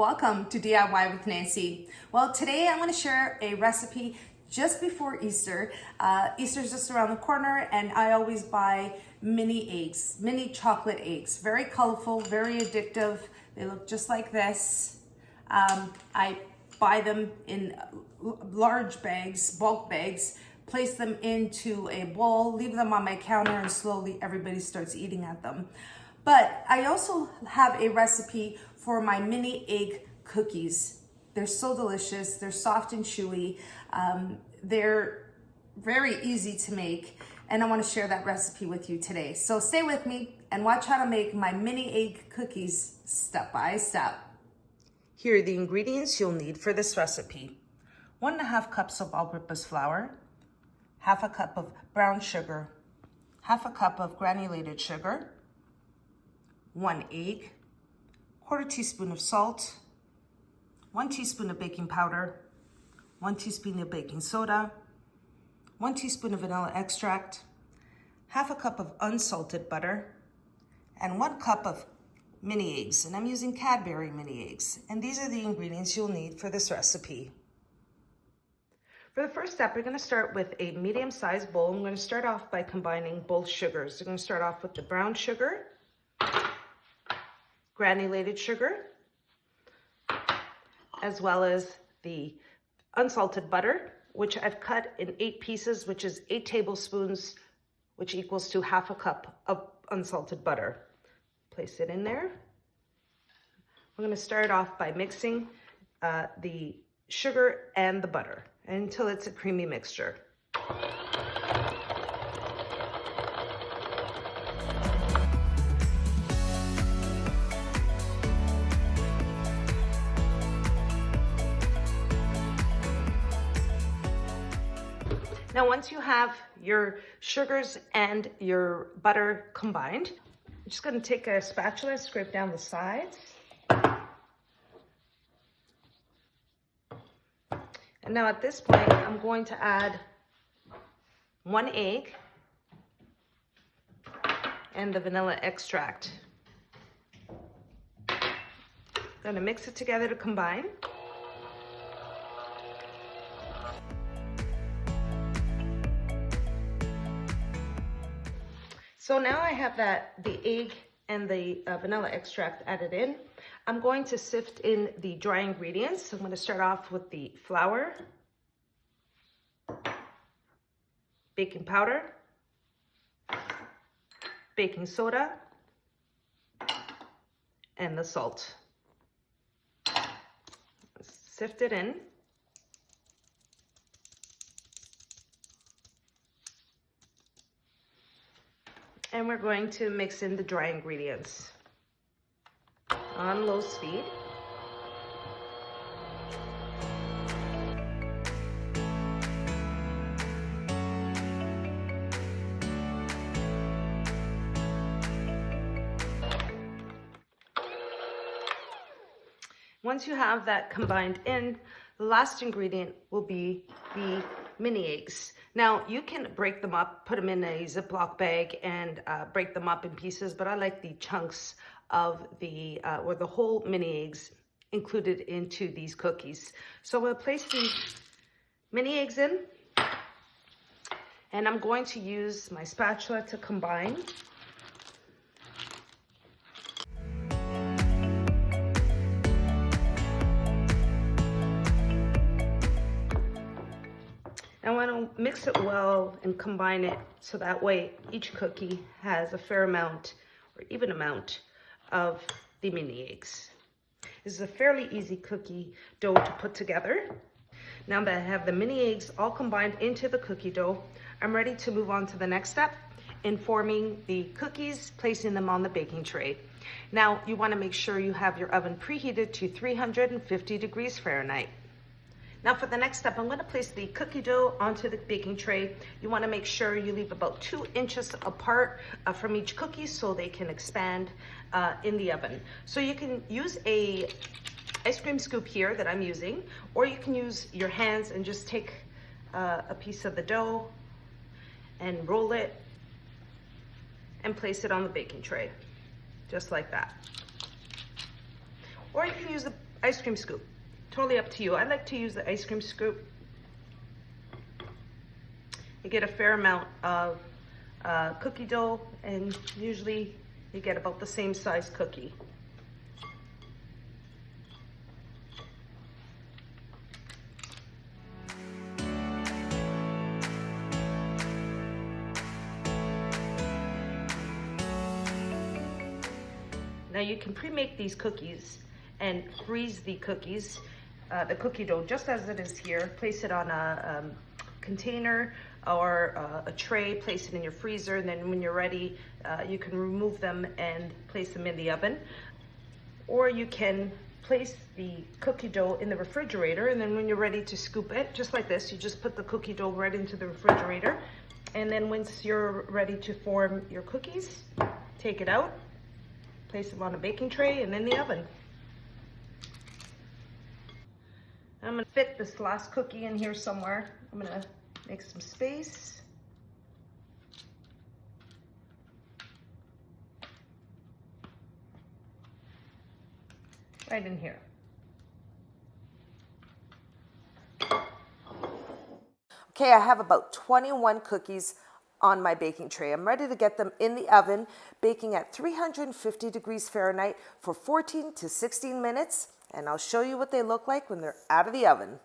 Welcome to DIY with Nancy. Well, today I'm going to share a recipe just before Easter. Easter's just around the corner, and I always buy mini eggs, mini chocolate eggs. Very colorful, very addictive. They look just like this. I buy them in large bags, bulk bags, place them into a bowl, leave them on my counter, and slowly everybody starts eating at them. But I also have a recipe for my mini egg cookies. They're so delicious. They're soft and chewy. They're very easy to make, and I want to share that recipe with you today. So stay with me and watch how to make my mini egg cookies step by step. Here are the ingredients you'll need for this recipe. 1.5 cups of all-purpose flour, 1/2 cup of brown sugar, 1/2 cup of granulated sugar, 1 egg, 1/4 teaspoon of salt, 1 teaspoon of baking powder, 1 teaspoon of baking soda, 1 teaspoon of vanilla extract, 1/2 cup of unsalted butter, and 1 cup of mini eggs. And I'm using Cadbury mini eggs. And these are the ingredients you'll need for this recipe. For the first step, we're going to start with a medium-sized bowl. I'm going to start off by combining both sugars. We're going to start off with the brown sugar, granulated sugar, as well as the unsalted butter, which I've cut in 8 pieces, which is 8 tablespoons, which equals to 1/2 cup of unsalted butter. Place it in there. We're going to start off by mixing the sugar and the butter until it's a creamy mixture. Now, once you have your sugars and your butter combined, I'm just going to take a spatula, scrape down the sides. And now at this point, I'm going to add 1 egg and the vanilla extract. I'm going to mix it together to combine. So now I have the egg and the vanilla extract added in. I'm going to sift in the dry ingredients. I'm going to start off with the flour, baking powder, baking soda, and the salt. Sift it in. And we're going to mix in the dry ingredients on low speed. Once you have that combined in, the last ingredient will be the mini eggs. Now, you can break them up, put them in a Ziploc bag and break them up in pieces, but I like the chunks of or the whole mini eggs included into these cookies. So I'm going to place the mini eggs in, and I'm going to use my spatula to combine. I want to mix it well and combine it so that way each cookie has a fair amount or even amount of the mini eggs. This is a fairly easy cookie dough to put together. Now that I have the mini eggs all combined into the cookie dough, I'm ready to move on to the next step in forming the cookies, placing them on the baking tray. Now you want to make sure you have your oven preheated to 350 degrees Fahrenheit. Now for the next step, I'm going to place the cookie dough onto the baking tray. You want to make sure you leave about 2 inches apart from each cookie so they can expand in the oven. So you can use a ice cream scoop here that I'm using, or you can use your hands and just take a piece of the dough and roll it and place it on the baking tray, just like that. Or you can use ice cream scoop. Totally up to you. I like to use the ice cream scoop. You get a fair amount of cookie dough, and usually you get about the same size cookie. Now you can pre-make these cookies and freeze the cookies, the cookie dough just as it is here. Place it on a container or a tray, place it in your freezer, and then when you're ready, you can remove them and place them in the oven. Or you can place the cookie dough in the refrigerator, and then when you're ready to scoop it, just like this, you just put the cookie dough right into the refrigerator. And then once you're ready to form your cookies, take it out, place them on a baking tray and in the oven. I'm gonna fit this last cookie in here somewhere. I'm gonna make some space. Right in here. Okay, I have about 21 cookies on my baking tray. I'm ready to get them in the oven, baking at 350 degrees Fahrenheit for 14 to 16 minutes, and I'll show you what they look like when they're out of the oven.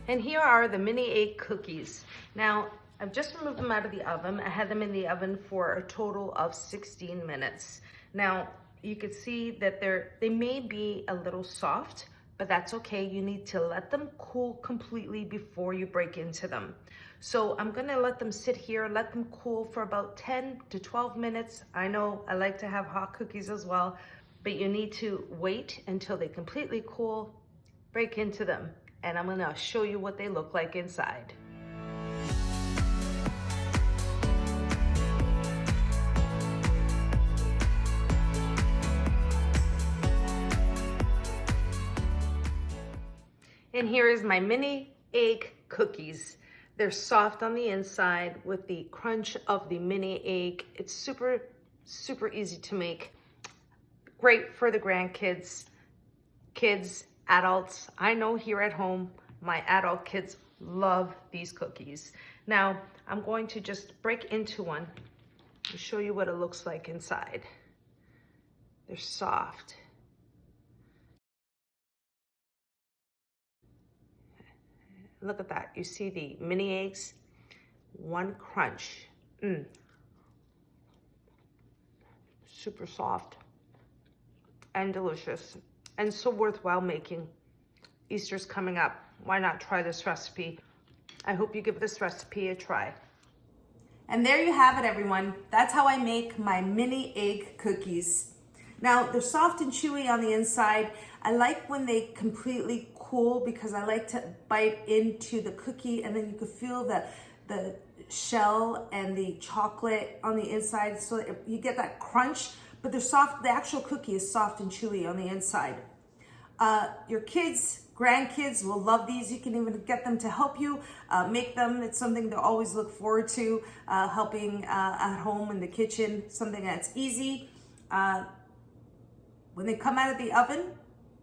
And here are the mini egg cookies. Now, I've just removed them out of the oven. I had them in the oven for a total of 16 minutes. Now, you can see that they may be a little soft, but that's okay. You need to let them cool completely before you break into them. So I'm gonna let them sit here, let them cool for about 10 to 12 minutes. I know I like to have hot cookies as well, but you need to wait until they completely cool, break into them, and I'm gonna show you what they look like inside. And here is my mini egg cookies. They're soft on the inside with the crunch of the mini egg. It's super, super easy to make. Great for the grandkids, kids, adults. I know here at home, my adult kids love these cookies. Now, I'm going to just break into one to show you what it looks like inside. They're soft. Look at that. You see the mini eggs? One crunch. Super soft and delicious and so worthwhile making. Easter's coming up. Why not try this recipe? I hope you give this recipe a try. And there you have it, everyone. That's how I make my mini egg cookies. Now, they're soft and chewy on the inside. I like when they completely cool because I like to bite into the cookie and then you can feel the shell and the chocolate on the inside, so you get that crunch, but they're soft. The actual cookie is soft and chewy on the inside. Your kids, grandkids will love these. You can even get them to help you make them. It's something to always look forward to, helping at home in the kitchen, something that's easy. When they come out of the oven,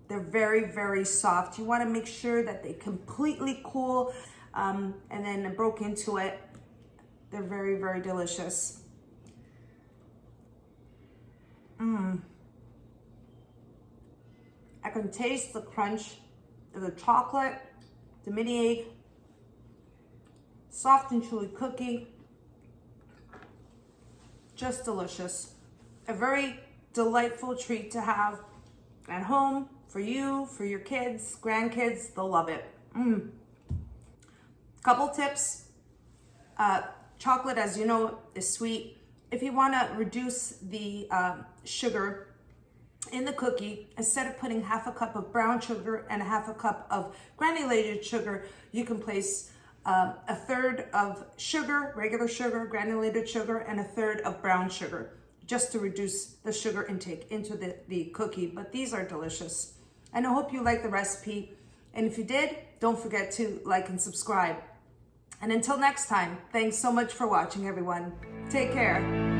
they're very, very soft. You want to make sure that they completely cool and then broke into it. They're very, very delicious. I can taste the crunch of the chocolate, the mini egg, soft and chewy cookie. Just delicious. A very delightful treat to have at home for you, for your kids, grandkids. They'll love it. Couple tips. Chocolate, as you know, is sweet. If you want to reduce the sugar in the cookie, instead of putting half a cup of brown sugar and a half a cup of granulated sugar, you can place a third of sugar, regular sugar, granulated sugar, and a third of brown sugar, just to reduce the sugar intake into the cookie. But these are delicious. And I hope you like the recipe. And if you did, don't forget to like and subscribe. And until next time, thanks so much for watching, everyone. Take care.